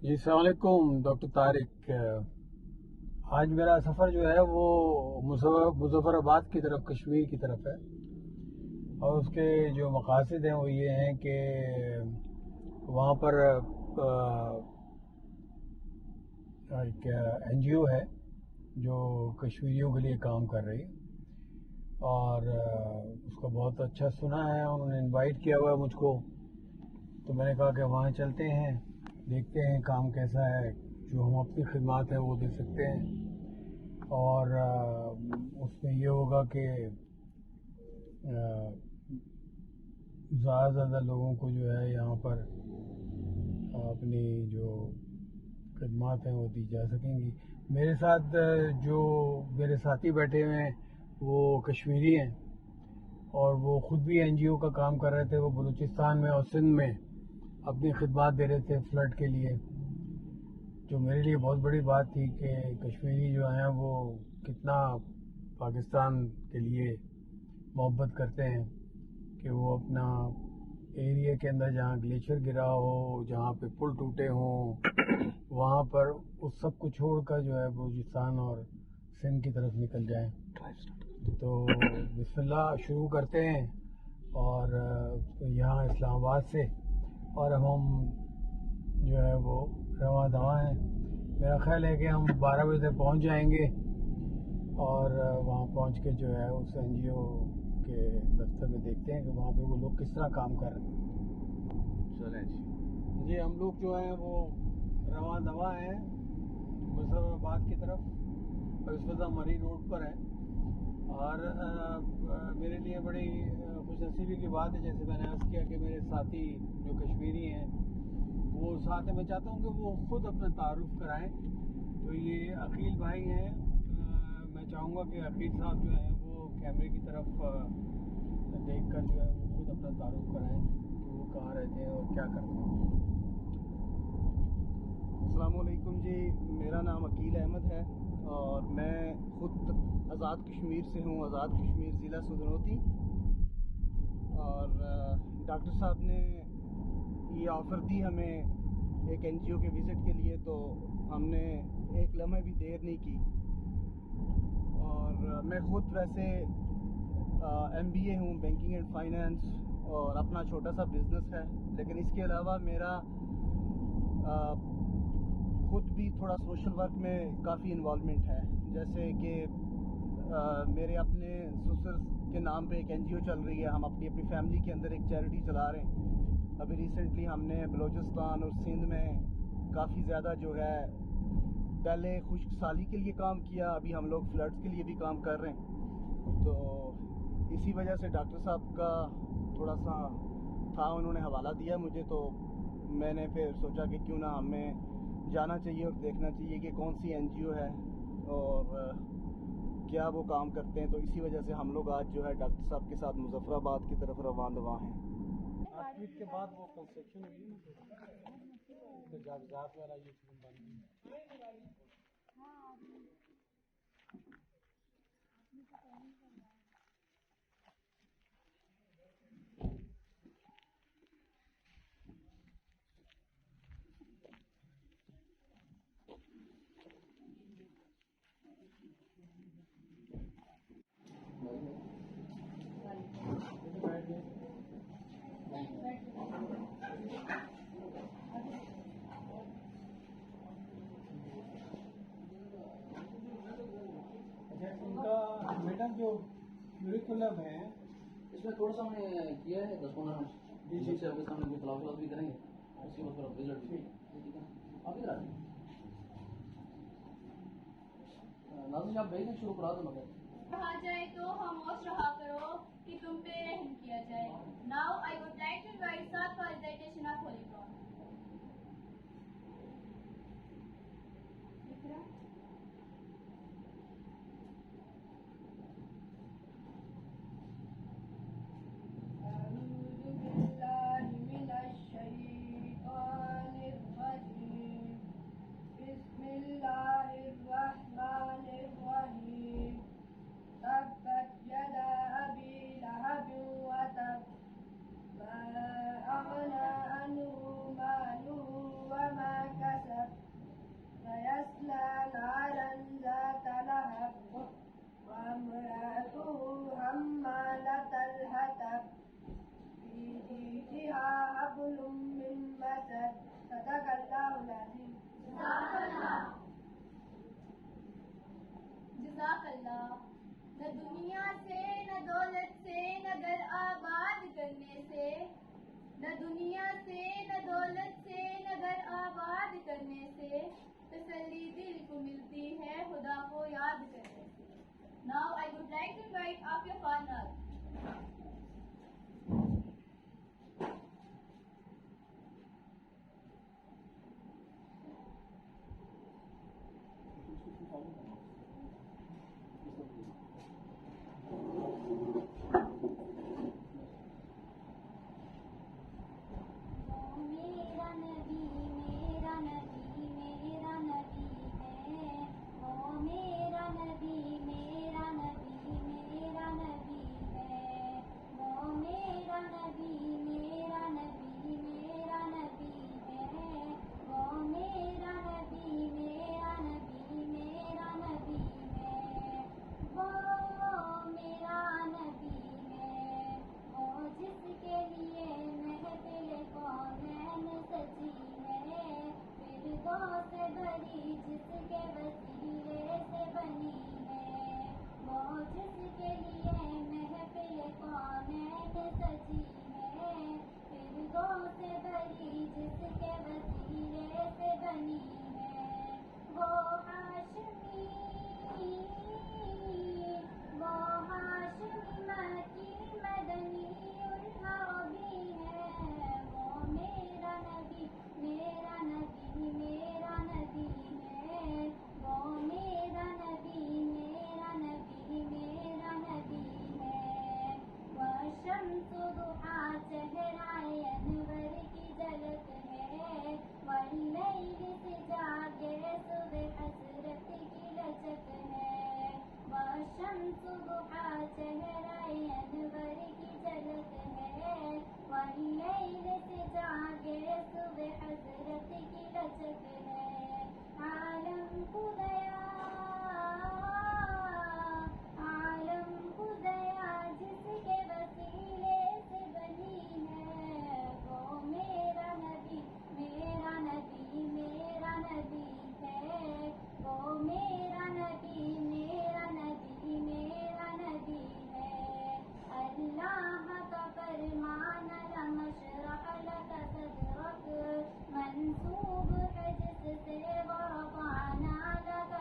جی السلام علیکم ڈاکٹر طارق. آج میرا سفر جو ہے وہ مظفر آباد کی طرف، کشمیر کی طرف ہے، اور اس کے جو مقاصد ہیں وہ یہ ہیں کہ وہاں پر ایک این جی او ہے جو کشمیریوں کے لیے کام کر رہی، اور اس کو بہت اچھا سنا ہے، انہوں نے انوائٹ کیا ہوا ہے مجھ کو، تو میں نے کہا کہ وہاں چلتے ہیں، دیکھتے ہیں کام کیسا ہے، جو ہم اپنی خدمات ہیں وہ دے سکتے ہیں، اور اس میں یہ ہوگا کہ زیادہ سے زیادہ لوگوں کو جو ہے یہاں پر اپنی جو خدمات ہیں وہ دی جا سکیں گی. میرے ساتھ جو میرے ساتھی بیٹھے ہوئے ہیں وہ کشمیری ہیں، اور وہ خود بھی این جی او کا کام کر رہے تھے. وہ بلوچستان میں اور سندھ میں اپنی خدمات دے رہے تھے فلڈ کے لیے، جو میرے لیے بہت بڑی بات تھی کہ کشمیری جو ہیں وہ کتنا پاکستان کے لیے محبت کرتے ہیں، کہ وہ اپنا ایریا کے اندر جہاں گلیشیئر گرا ہو، جہاں پہ پل ٹوٹے ہوں، وہاں پر اس سب کو چھوڑ کر جو ہے بلوچستان اور سندھ کی طرف نکل جائیں. تو بسم اللہ شروع کرتے ہیں، اور یہاں اسلام آباد سے، اور ہم جو ہے وہ رواں دواں ہیں. میرا خیال ہے کہ ہم 12 بجے تک پہنچ جائیں گے، اور وہاں پہنچ کے جو ہے اس این جی او کے دفتر میں دیکھتے ہیں کہ وہاں پہ وہ لوگ کس طرح کام کر رہے ہیں. چلیں جی ہم لوگ جو ہیں وہ رواں دواں ہیں مظفر آباد کی طرف، اور اس وقت مری روڈ پر ہیں. اور میرے لیے بڑی خوش نصیبی کی بات ہے، جیسے میں نے عرض کیا، کہ میرے ساتھی جو کشمیری ہیں وہ ساتھ ہیں. میں چاہتا ہوں کہ وہ خود اپنا تعارف کرائیں. تو یہ عقیل بھائی ہیں. میں چاہوں گا کہ عقیل صاحب جو ہیں وہ کیمرے کی طرف دیکھ کر جو ہے وہ خود اپنا تعارف کرائیں کہ وہ کہاں رہتے ہیں اور کیا کرتے ہیں. السلام علیکم جی، میرا نام عقیل احمد ہے اور میں خود آزاد کشمیر سے ہوں، آزاد کشمیر ضلع سدنوتی. اور ڈاکٹر صاحب نے یہ آفر دی ہمیں ایک این جی او کے وزٹ کے لیے، تو ہم نے ایک لمحے بھی دیر نہیں کی. اور میں خود ویسے ایم بی اے ہوں، بینکنگ اینڈ فائنینس، اور اپنا چھوٹا سا بزنس ہے. لیکن اس کے علاوہ میرا خود بھی تھوڑا سوشل ورک میں کافی انوالومنٹ ہے. جیسے کہ میرے اپنے سسر کے نام پہ ایک این جی او چل رہی ہے، ہم اپنی فیملی کے اندر ایک چیریٹی چلا رہے ہیں. ابھی ریسنٹلی ہم نے بلوچستان اور سندھ میں کافی زیادہ جو ہے پہلے خشک سالی کے لیے کام کیا، ابھی ہم لوگ فلڈز کے لیے بھی کام کر رہے ہیں. تو اسی وجہ سے ڈاکٹر صاحب کا تھوڑا سا تھا، انہوں نے حوالہ دیا مجھے، تو میں نے پھر سوچا کہ کیوں نہ ہمیں جانا چاہیے اور دیکھنا چاہیے کہ کون سی این جی او ہے اور کیا وہ کام کرتے ہیں. تو اسی وجہ سے ہم لوگ آج جو ہے ڈاکٹر صاحب کے ساتھ مظفر آباد کی طرف رواں دواں ہیں. 8 فیٹ کے بعد وہ کنسٹرکشن ہوئی نا، کاغذات والا یہ فلم بن گئی. ان کا میڈم جو کریکولم ہے اس میں تھوڑا سا ہم نے کیا ہے 10-15 منٹ جی سے آپ کے سامنے کوئی تلاوت بھی کریں گے، اس کے بعد پھر رزلٹ بھی ٹھیک ہے. آپ ادھر آئیں ناظرین، آپ بھیجنا شروع کرا دو. مگر کہا جائے تو خاموش رہا کرو کہ تم پہ رحم کیا جائے. Now I would like to invite ساتھ for recitation of holy Quran. بسم الله الرحمن الرحيم. تبت يدا أبي لهب وتب ما دنیا سے نہ دولت سے نہ گھر آباد کرنے سے، تسلی دل کو ملتی ہے خدا کو یاد کرنے سے. Now I would like to invite Afia Farnar. منسوب ہے جس سے ورفعنا لك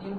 3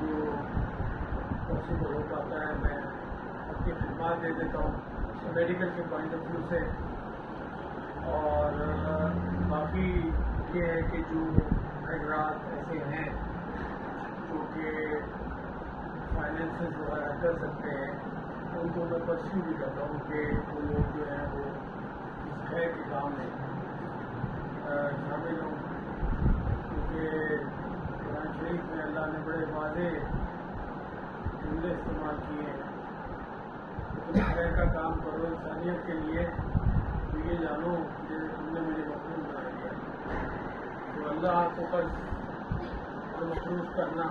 جو پاسبل ہو پاتا ہے میں اپنی خدمات دے دیتا ہوں میڈیکل کے پوائنٹ آف ویو سے. اور باقی یہ ہے کہ جو حضرات ایسے ہیں جو کہ فائنینسز وغیرہ کر سکتے ہیں ان کو میں پرسیو بھی کرتا ہوں کہ وہ لوگ جو ہیں وہ اس خیر کے کام میں شامل ہوں. کیونکہ قرآن شریف میں اللہ نے بڑے واضح جملے استعمال کیے ہیں کہ تم خیر کا کام کرو انسانیت کے لیے تو یہ جانو کہ تم نے مجھے مخلوق بنا دیا. تو اللہ کو قرض اور مخلوق کرنا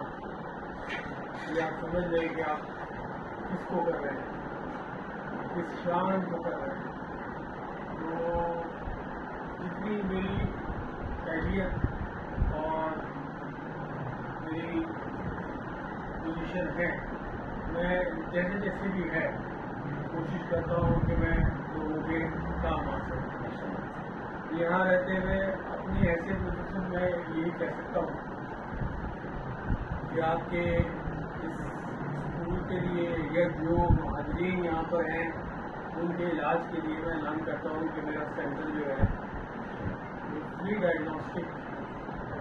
یہ آپ سمجھ لیں کہ آپ کس کو کر رہے ہیں, کس شان کو کر رہے ہیں. تو جتنی میری اہلیت اور میری پوزیشن ہے میں جیسے جیسے بھی ہے کوشش کرتا ہوں کہ میں لوگوں کے کام آ سکوں. یہاں رہتے ہوئے اپنی ایسے پوزیشن میں یہی کہہ سکتا ہوں کہ آپ کے اس اسکول کے لیے یا جو مہاجرین یہاں پر ہیں ان کے علاج کے لیے میں اعلان کرتا ہوں کہ میرا سینٹر جو ہے فری ڈائگنوسٹک,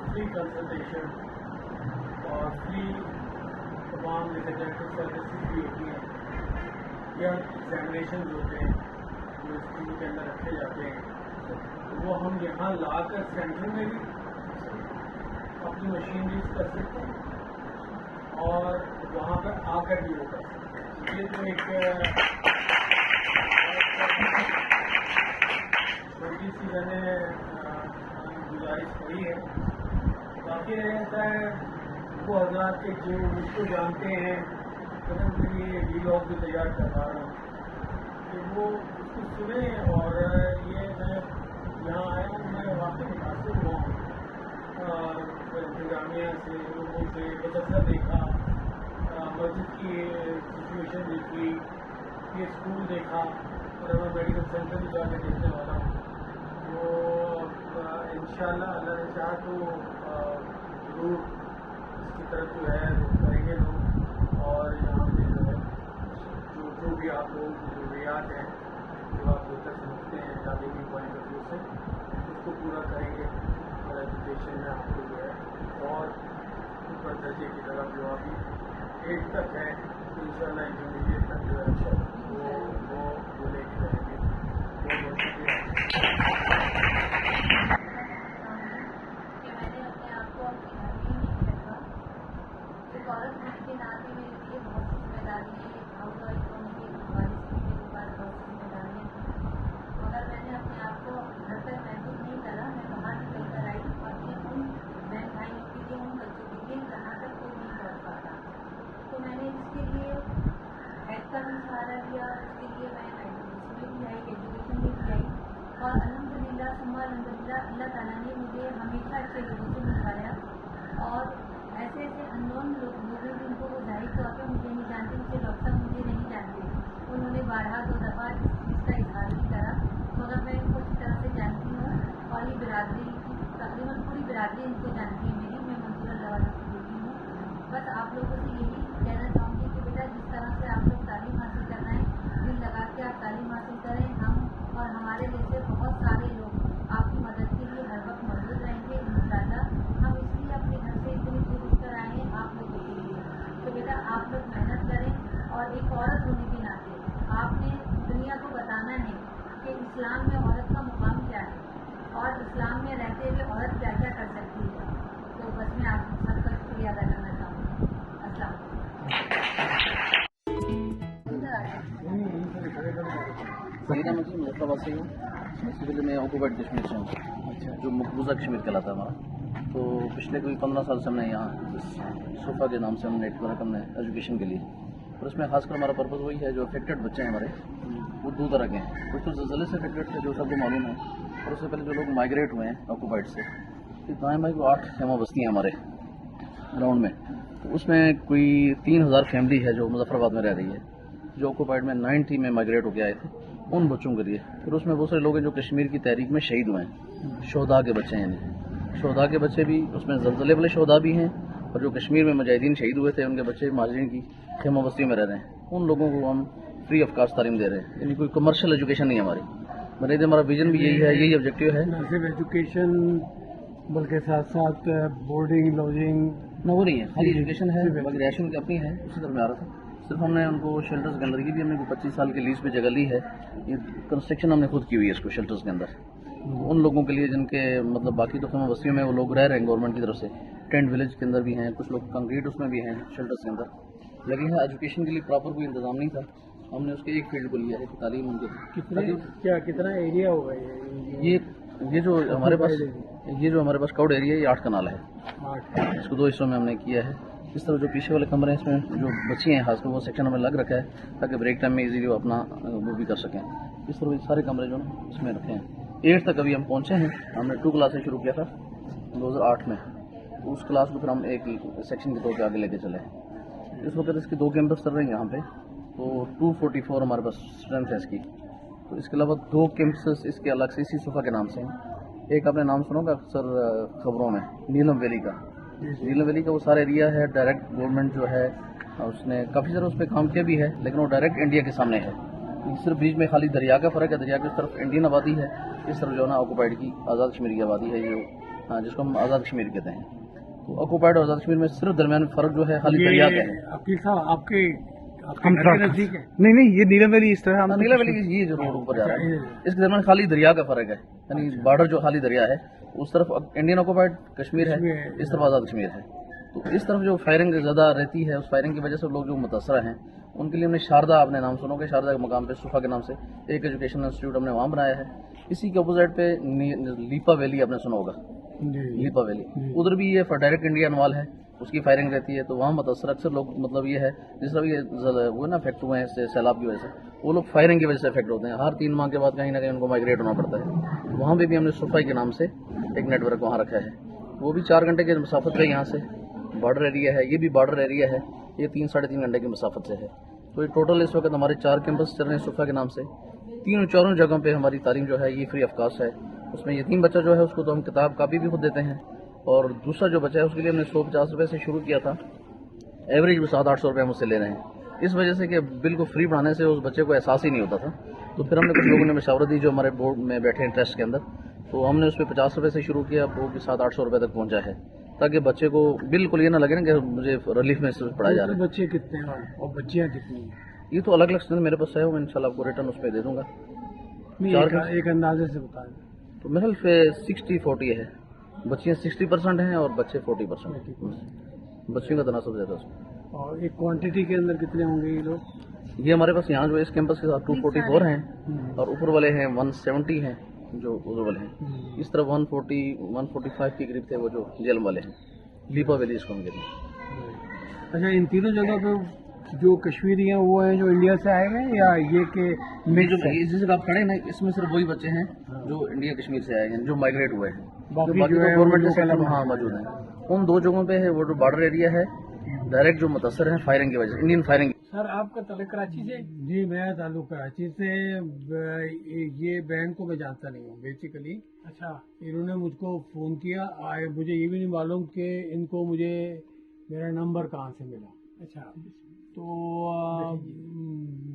فری کنسلٹیشن اور فری تمام جیسے ڈینٹل سروسز بھی ہوتی ہیں یا ایگزامینیشنز ہوتے ہیں جو اسکول کے اندر رکھے جاتے ہیں وہ ہم یہاں لا کر سینٹر میں بھی اپنی مشین یوز کر سکتے ہیں اور وہاں پر آ کر بھی وہ کر سکتے ہیں. یہ تو ایک چھوٹی سی میں نے گزارش کری ہے. باقی ایسا ہے وہ حضرات کے جو مجھ کو جانتے ہیں تو میں یہ ویلاگ بھی تیار کروا رہا ہوں کہ وہ اس کو سنیں. اور یہ میں یہاں آیا ہوں میں واقعی متاثر ہوا ہوں انتظامیہ سے, لوگوں سے مدرسہ دیکھا, مسجد کی سچویشن دیکھی, یہ اسکول دیکھا اور میں میڈیکل سینٹر بھی جا کے دیکھنے والا ہوں. تو انشاءاللہ اللہ نے چاہا تو ضرور اس کی طرف جو ہے وہ کریں گے لوگ. اور یہاں پہ جو ہے جو بھی آپ لوگوں کی ضروریات ہیں جو آپ بہتر سمجھتے ہیں تعلیمی پوائنٹ آف ویو سے اس کو پورا کریں گے. اور ایجوکیشن میں آپ کو جو ہے اور اوپر درجے کی طرف جو ابھی 8 تک ہے تو انشاءاللہ انٹرمیڈیٹ تک جو ہے وہ لے کے جائیں گے. بہت بہت شکریہ. کہ میں نے اپنے آپ کو اپنے گھر میں ہی نہیں رکھا. ایک عورت ہونے کے ناطے میرے لیے بہت سی ذمہ داریاں ہیں. ایک ہاؤس وائف ہونے کے حوالے سے میرے پاس بہت سی ذمہ داریاں تھیں. مگر میں نے اپنے آپ کو گھر پر محسوس نہیں کرا. میں باہر نکل کر آئی اور اپنے ان بہن بھائیوں کے لیے, ان بچوں کے لیے جہاں تک کوئی نہیں پہنچ پاتا. تو میں نے اس کے لیے ہیڈ کا بھی سہارا لیا. اس کے لیے میں ایجوکیشن میں بھی آئی, ایجوکیشن میں بھی آئی. اور الحمدللہ ثم الحمدللہ اللہ تعالیٰ نے مجھے ہمیشہ اچھے لوگوں سے ملوایا. اور ایسے ایسے اننون لوگ ہیں جن کو وہ ظاہر طور پہ مجھے نہیں جانتے, مجھے ڈاکٹر صاحب مجھے نہیں جانتے. انہوں نے بارہا 2 دفعہ اس چیز کا اظہار بھی کرا مگر میں ان کو اچھی طرح سے جانتی ہوں. اور یہ برادری تقریباً پوری برادری ان کو جانتی ہے میری. میں منصور اللہ والوں کی بیٹی ہوں. بس آپ لوگوں سے یہی کہنا چاہوں گی کہ بیٹا جس طرح سے آپ لوگ تعلیم حاصل کرنا ہے دل لگا کے آپ تعلیم حاصل کریں. ہم اور ہمارے جیسے بہت سارے لوگ آپ کی مدد کے لیے ہر وقت موجود رہیں گے انشاءاللہ. ہم اس لیے اپنے گھر سے اتنی دور اٹھ کر آئے ہیں آپ لوگوں کے لیے. تو بیٹا آپ لوگ محنت کریں. اور ایک عورت ہونے کے ناطے آپ نے دنیا کو بتانا ہے کہ اسلام میں عورت کا مقام کیا ہے اور اسلام میں رہتے ہوئے عورت کیا کیا کر سکتی ہے. تو بس میں آپ سب کا شکریہ ادا کرنا چاہوں گی. السلام میرا مطلب مظفرآباد سے ہوں. بیسیکلی میں آکوپائڈ کشمیر سے ہوں جو مقبوضہ کشمیر کہلاتا ہے ہمارا. تو پچھلے کوئی 15 سال سے ہم نے یہاں صوفہ کے نام سے ہم نیٹ ورک ہم نے ایجوکیشن کے لیے. اور اس میں خاص کر ہمارا پرپز وہی ہے جو افیکٹڈ بچے ہیں ہمارے وہ 2 طرح کے ہیں. کچھ تو زلزلے سے افیکٹڈ تھے جو سب کو معلوم ہے. اور اس سے پہلے جو لوگ مائگریٹ ہوئے ہیں آکوپائڈ سے, دائیں بھائی کو 8 خیمہ بستی ہیں ہمارے گراؤنڈ میں. تو اس میں کوئی 3000 فیملی ہے جو مظفرآباد میں رہ رہی ہے جو آکوپائڈ میں 90 میں مائگریٹ ہو کے آئے تھے ان بچوں کے لیے. پھر اس میں بہت سارے لوگ ہیں جو کشمیر کی تحریک میں شہید ہوئے ہیں, شہداء کے بچے ہیں. یعنی شہداء کے بچے بھی اس میں زلزلے والے شہداء بھی ہیں، اور جو کشمیر میں مجاہدین شہید ہوئے تھے ان کے بچے مہاجرین کی خیمہ بستیوں میں رہ رہے ہیں، ان لوگوں کو ہم فری آف کاسٹ تعلیم دے رہے ہیں، یعنی کوئی کمرشل ایجوکیشن نہیں ہے ہماری، بلکہ ہمارا ویژن بھی یہی ہے، یہی آبجیکٹیو ہے۔ نہ صرف ایجوکیشن بلکہ ساتھ ساتھ بورڈنگ لاجنگ نہ وہ نہیں ہے، خالی ایجوکیشن ہے، باقی رہائشوں کی اپنی ہے، اسی طرح میں آ رہا تھا۔ صرف ہم نے ان کو شیلٹرز کے اندر کی بھی ہم نے 25 سال کے لیز پہ جگہ لی ہے، یہ کنسٹرکشن ہم نے خود کی ہوئی ہے اس کو شیلٹرز کے اندر، ان لوگوں کے لیے جن کے مطلب باقی تو خیمہ بستیوں میں وہ لوگ رہ رہے ہیں گورنمنٹ کی طرف سے، ٹینٹ ولیج کے اندر بھی ہیں، کچھ لوگ کنکریٹ اس میں بھی ہیں شیلٹرز کے اندر، لیکن یہاں ایجوکیشن کے لیے پراپر کوئی انتظام نہیں تھا، ہم نے اس کے ایک فیلڈ کو لیا ہے کہ تعلیم ان کے کتنا ایریا ہوگا یہ جو ہمارے پاس کراؤڈ ایریا ہے، یہ 8 کنال ہے، اس کو 2 حصوں میں ہم نے کیا ہے۔ اس طرح جو پیچھے والے کمرے ہیں اس میں جو بچی ہیں خاص کر وہ سیکشن ہمیں لگ رکھا ہے تاکہ بریک ٹائم میں ایزیلی وہ اپنا وہ بھی کر سکیں، اس طرح سارے کمرے جو نا اس میں رکھے ہیں۔ 8 تک ابھی ہم پہنچے ہیں، ہم نے 2 کلاسیں شروع کیا تھا 2008 میں، تو اس کلاس کو پھر ہم ایک سیکشن کے طور پہ آگے لے کے چلے۔ اس وقت اس کے 2 کیمپس چل رہے ہیں یہاں پہ، تو 244 ہمارے پاس اسٹرینتھ ہے اس کی، تو اس کے علاوہ 2 کیمپسز اس کے الگ سے اسی صفحہ کے نام سے ہیں۔ ایک آپ نے نام سنا ہوگا اکثر خبروں میں، نیلم ویلی کا، نیلم ویلی کا وہ سارا ایریا ہے ڈائریکٹ گورنمنٹ جو ہے اس نے کافی سارا اس پہ کام کیا بھی ہے، لیکن وہ ڈائریکٹ انڈیا کے سامنے ہے، صرف بیچ میں خالی دریا کا فرق ہے، دریا کی اس طرف انڈین آبادی ہے، اس طرف جو ہے نا آکوپائڈ کی آزاد کشمیر کی آبادی ہے، جو جس کو ہم آزاد کشمیر کہتے ہیں۔ تو آکوپائڈ اور آزاد کشمیر میں صرف درمیان میں فرق جو ہے خالی دریا کا ہے۔ عقیل صاحب آپ کے نزدیک ہے؟ نہیں یہ نیلم ویلی اس طرح نیلا ویلی یہ جو روڈ اوپر جا رہا ہے اس کے درمیان خالی دریا کا فرق ہے، یعنی بارڈر جو خالی دریا ہے اس طرف انڈین آکوپائڈ کشمیر ہے، اس طرف آزاد کشمیر ہے، تو اس طرف جو فائرنگ زیادہ رہتی ہے اس فائرنگ کی وجہ سے لوگ جو متاثرہ ہیں ان کے لیے ہم نے شاردا، آپ نے نام سنو گے، شاردا کے مقام پہ صفحہ کے نام سے ایک ایجوکیشنل انسٹیٹیوٹ ہم نے وہاں بنایا ہے۔ اسی کے اپوزٹ پہ لیپا ویلی آپ نے سنا ہوگا، لیپا ویلی ادھر بھی یہ ڈائریکٹ انڈیا انوال ہے، اس کی فائرنگ رہتی ہے، تو وہاں متاثر اکثر لوگ مطلب یہ ہے جس طرح یہ وہ نا افیکٹ ہوئے ہیں اس سے سیلاب کی وجہ سے، وہ لوگ فائرنگ کی وجہ سے افیکٹ ہوتے ہیں، ہر 3 ماہ کے بعد کہیں نہ کہیں ان کو مائگریٹ ہونا پڑتا ہے، وہاں پہ بھی ہم نے صفائی کے نام سے ایک نیٹ ورک وہاں رکھا ہے، وہ بھی 4 گھنٹے کے مسافت پہ یہاں سے بارڈر ایریا ہے، یہ بھی بارڈر ایریا ہے، یہ 3-3.5 گھنٹے کی مسافت سے ہے، تو یہ ٹوٹل اس وقت ہمارے 4 کیمپس چل رہے ہیں صفحہ کے نام سے، 4 جگہوں پہ ہماری تعلیم جو ہے یہ فری آف کاسٹ ہے، اس میں یتیم بچہ جو ہے اس کو تو ہم کتاب کاپی بھی خود دیتے ہیں، اور دوسرا جو بچہ ہے اس کے لیے ہم نے 150 روپے سے شروع کیا تھا، ایوریج میں 700-800 روپے ہم اس سے لے رہے ہیں، اس وجہ سے کہ بالکل فری پڑھانے سے اس بچے کو احساس ہی نہیں ہوتا تھا، تو پھر ہم نے کچھ لوگوں نے مشاورت دی جو ہمارے بورڈ میں بیٹھے ہیں ٹرسٹ کے اندر، تو ہم نے اس پہ 50 روپے سے شروع کیا، وہ بھی 700-800 روپے تک پہنچا ہے، تاکہ بچے کو بالکل یہ نہ لگے نا کہ مجھے ریلیف میں پڑھایا جا رہا ہے۔ بچے کتنے ہیں اور بچیاں کتنی ہیں؟ یہ تو الگ الگ اسٹوڈنٹ میرے پاس ہے، میں انشاءاللہ آپ کو ریٹرن اس پہ دے دوں گا، ایک اندازے سے بتا دیں۔ تو میرا 60-40 ہے، بچیاں 60% ہیں اور بچے 40%، بچیوں کا تناسب زیادہ اس میں۔ اور ایک کوانٹٹی کے اندر کتنے ہوں گے یہ لوگ؟ یہ ہمارے پاس یہاں جو اس کیمپس کے ساتھ 244 ہیں، اور اوپر والے ہیں 170 ہیں جو ادھر والے ہیں، اس طرح 145 کے قریب تھے وہ جو جیلم والے ہیں، لیپا ویلی اس کو ہم کہتے ہیں۔ اچھا، ان تینوں جگہ پہ جو کشمیری ہیں وہ ہیں جو انڈیا سے آئے ہیں یا یہ کہ جس جگہ آپ کھڑے ہیں اس میں صرف وہی بچے ہیں جو انڈیا کشمیر سے آئے ہیں جو مائگریٹ ہوئے ہیں، باقی باقی جو ہے گورنمنٹ وہ کے سیکٹر میں ہاں موجود ہیں، ان 2 جگہوں پہ ہے وہ جو بارڈر ایریا ہے ڈائریکٹ جو متاثر ہیں فائرنگ کی وجہ سے، انڈین فائرنگ۔ سر آپ کا تعلق کراچی سے؟ جی میرا تعلق کراچی سے، یہ بہن کو میں جانتا نہیں ہوں بیسیکلی۔ اچھا، انہوں نے مجھ کو فون کیا، مجھے یہ بھی نہیں معلوم کہ ان کو مجھے میرا نمبر کہاں سے ملا۔ اچھا، تو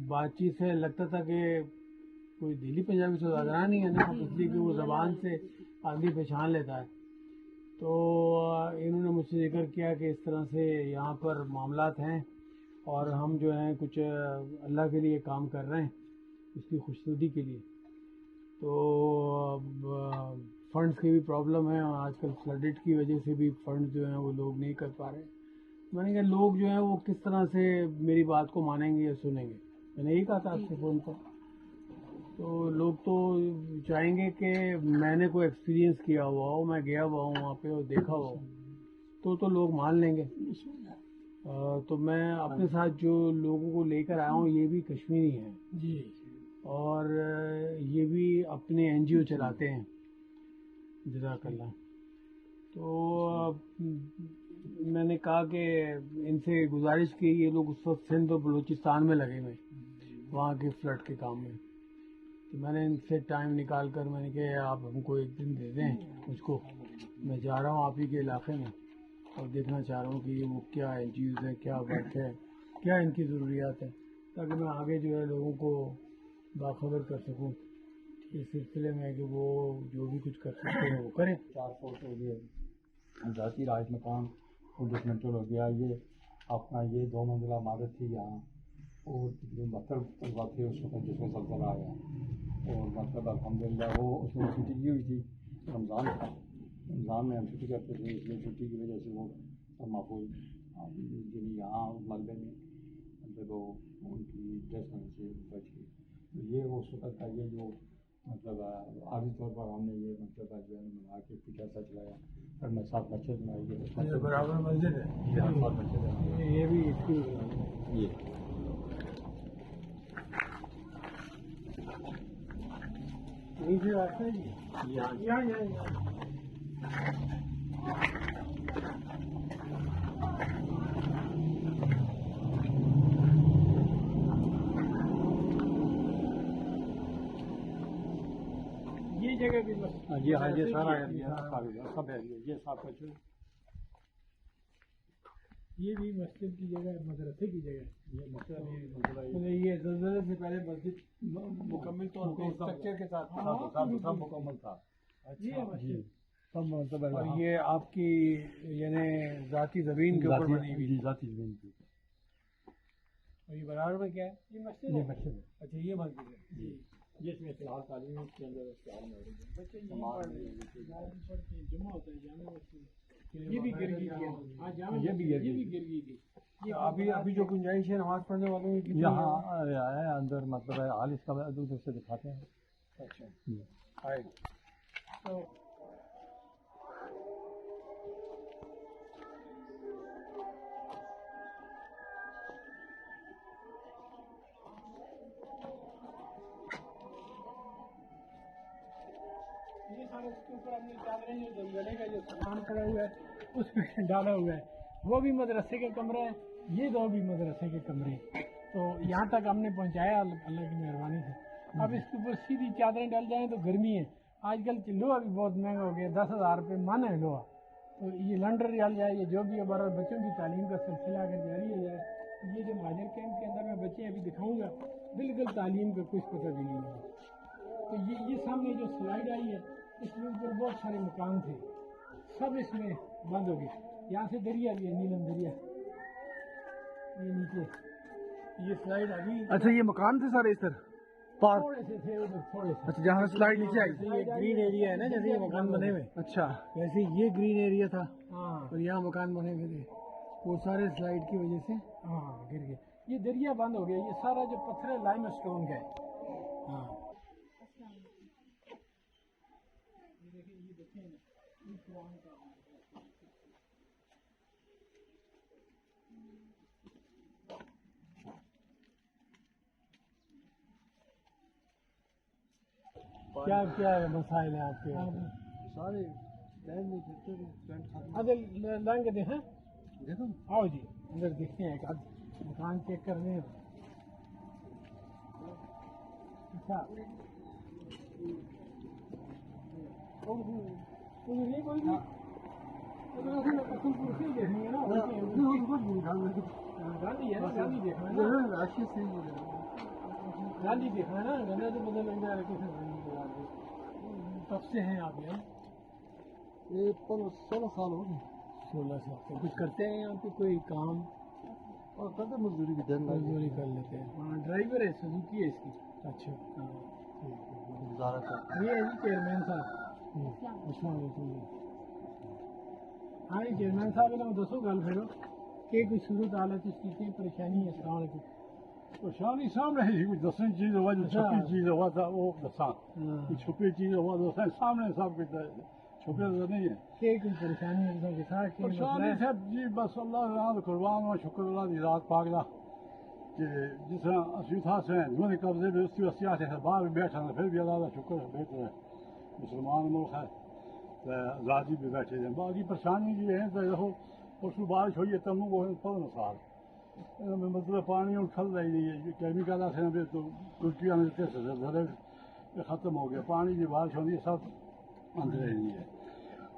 بات چیت سے لگتا تھا کہ کوئی دہلی پنجابی سے زیادہ نہیں ہے نا، اس لیے کہ وہ زبان سے آدمی پہچان لیتا ہے، تو انہوں نے مجھ سے ذکر کیا کہ اس طرح سے یہاں پر معاملات ہیں اور ہم جو ہیں کچھ اللہ کے لیے کام کر رہے ہیں اس کی خوشنودی کے لیے، تو فنڈز کی بھی پرابلم ہے اور آج کل فلڈڈ کی وجہ سے بھی فنڈز جو ہیں وہ لوگ نہیں کر پا رہے۔ میں نے کہا لوگ جو ہیں وہ کس طرح سے میری بات کو مانیں گے یا سنیں گے، میں نے یہی کہا تھا آپ سے فون پر، تو لوگ تو چاہیں گے کہ میں نے کوئی ایکسپیرینس کیا ہوا ہو، میں گیا ہوا ہوں وہاں پہ اور دیکھا ہو تو لوگ مان لیں گے۔ تو میں اپنے ساتھ جو لوگوں کو لے کر آیا ہوں یہ بھی کشمیری ہیں جی، اور یہ بھی اپنے NGO چلاتے ہیں، جزاک اللہ۔ تو میں نے کہا کہ ان سے گزارش کی، یہ لوگ اس وقت سندھ اور بلوچستان میں لگے ہوئے وہاں کے فلڈ کے کام میں، تو میں نے ان سے ٹائم نکال کر میں نے کہا آپ ہم کو ایک دن دے دیں مجھ کو، میں جا رہا ہوں آپ ہی کے علاقے میں اور دیکھنا چاہ رہا ہوں کہ وہ کیا این جی اوز ہیں, کیا ورک ہے, کیا ان کی ضروریات ہیں, تاکہ میں آگے جو ہے لوگوں کو باخبر کر سکوں اس سلسلے میں کہ وہ جو بھی کچھ کر سکتے ہیں وہ کریں. 4 فٹ ہو گئے ذاتی رہائش مکان کو ڈسمنٹل ہو گیا. یہ اپنا یہ 2 منزلہ عمارت تھی یہاں, اور تقریباً 72 طلبا تھے اس وقت جس میں زلزلہ آیا, اور مطلب الحمدللہ وہ اس میں چھٹی کی ہوئی تھی. رمضان تھا, رمضان میں ہم چھٹی کرتے تھے, اس لیے چھٹی کی وجہ سے وہ محفوظ یعنی یہاں ملبے میں مطلب وہ ان کی ڈریس ہونے سے بچ گئی. تو یہ اس وقت کا یہ جو مطلب عارضی طور پر ہم نے یہ مطلب جو ہے بنا کے کچھ ایسا چلایا. پھر میں 7 مسجد بنائی ہے, یہ برابر مسجد ہے, یہ 7 مسجد ہے. یہ بھی اسکول یہ یہیں سے راستہ ہے جی, یہاں یہ جگہ بھی بس یہ سارا ایریا سب ایریا یہ سب کچھ یہ بھی مسجد کی جگہ ہے, مدرسے کی جگہ ہے. یہ زلزلے سے پہلے مسجد مکمل طور پہ اسٹرکچر کے ساتھ سب مکمل تھا. یہ مسجد سب مطلب اور یہ آپ کی یعنی ذاتی زمین کے اوپر بنی ہوئی. ذاتی زمین کی. اور یہ برابر میں کیا ہے؟ یہ مسجد یہ ہے. مسجد ہے. اچھا یہ مسجد ہے جی. جس میں فی الحال تعلیم اس کے اندر استعمال ہو رہی ہے. بچے یہیں پڑھ کے جمع ہوتا ہے جامع مسجد. یہ بھی گرگی کی ہے, یہ بھی گرگی کی. ابھی جو گنجائش ہے نماز پڑھنے والوں کی یہاں ہے اندر مطلب ہے حال اس کا ادھر سے دکھاتے ہیں. اچھا تو یہ سارا اس کے اوپر ہم نے چادریں جو زلزلے کا جو سامان پڑا ہوا ہے اس میں ڈالا ہوا ہے. وہ بھی مدرسے کے کمرے ہیں, یہ 2 بھی مدرسے کے کمرے ہیں. تو یہاں تک ہم نے پہنچایا اللہ کی مہربانی سے. اب اس کے اوپر سیدھی چادریں ڈال جائیں تو گرمی ہے. آج کل لوہا بھی بہت مہنگا ہو گیا, 10,000 روپے من ہے لوہا. تو یہ لنڈر ڈال جائے, یہ جو بھی ہے بہرحال بچوں کی تعلیم کا سلسلہ اگر جاری ہو جائے. یہ جو مہاجر کیمپ کے اندر میں بچے ابھی دکھاؤں گا بالکل تعلیم کا کچھ پتہ بھی نہیں ہے. تو یہ سامنے جو سلائڈ آئی ہے اس میں اوپر بہت سارے مکان تھے, سب اس میں بند ہو گئے. یہاں سے دریا بھی ہے, نیلم دریا, یہ نیچے یہ سلائڈ آ گئی. اچھا یہ مکان تھے سارے اس طرح پارک؟ تھوڑے سے تھے ادھر, تھوڑے سے. اچھا جہاں سلائڈ نیچے آئی. یہ گرین ایریا ہے نا, جیسے یہ مکان بنے ہوئے, اچھا ویسے یہ گرین ایریا تھا اور یہاں مکان بنے ہوئے تھے. وہ سارے سلائڈ کی وجہ سے گر گئے. یہ دریا بند ہو گیا. یہ سارا جو پتھر ہے لائم اسٹون کا ہے. کیا مسائل ہیں آپ کے؟ سارے لائن کے دیکھیں, دیکھو آؤ جی اندر دیکھتے ہیں, ایک آدھ مکان چیک کر رہے ہیں. اچھا یہ کوئی نہیں, دیکھنی ہے نا, گاندھی ہے نا, گاندھی دیکھنا ہے نا, گاندھی دیکھنا ہے نا, گندہ تو بدل لگ جائے کیسے. کب سے ہیں آپ یہاں؟ یہ 16 سال ہو گئے. 16 سال. کچھ کرتے ہیں یہاں پہ کوئی کام؟ اور کرتے مزدوری بھی دن مزدوری کر لیتے ہیں. ہاں ڈرائیور ہے, سزوکی ہے اس کی. اچھا گزارا کرتے. یہ ہے جی چیئرمین صاحب. السلام علیکم. ہاں جی چیئرمین صاحب نے دسو گل پھر کہ کوئی صورت حالت اس کی پریشانی ہے. السلام علیکم. پریشانی سامنے ہے, کوئی دسویں چیز ہوا جو چھپی چیز ہوا تھا وہ دساں, کوئی چھپی چیز ہوا تو سامنے سب کچھ چھپے تو نہیں ہے. کہ کوئی پریشانی ہے کے ساتھ؟ پریشانی صاحب جی بس اللہ قربان و شکر اللہ کی ذات پاک دا کہ جس طرح اسی تھا سے دونوں قبضے میں اس کی وسیع سے باہر بھی بیٹھا پھر بھی اللہ کا شکر ہے, بہتر ہے. مسلمان ملک ہے تو آزادی بھی بیٹھے ہیں. باقی پریشانی یہ ہے تو دیکھو پرسوں بارش ہوئی ہے تمو وہ پڑھنا سال مطلب پانی کھل رہی نہیں ہے. کیمیکل آتے تو ٹوٹیاں ختم ہو گیا. پانی کی بارش ہوتی ہے سب اندر رہی ہے.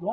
2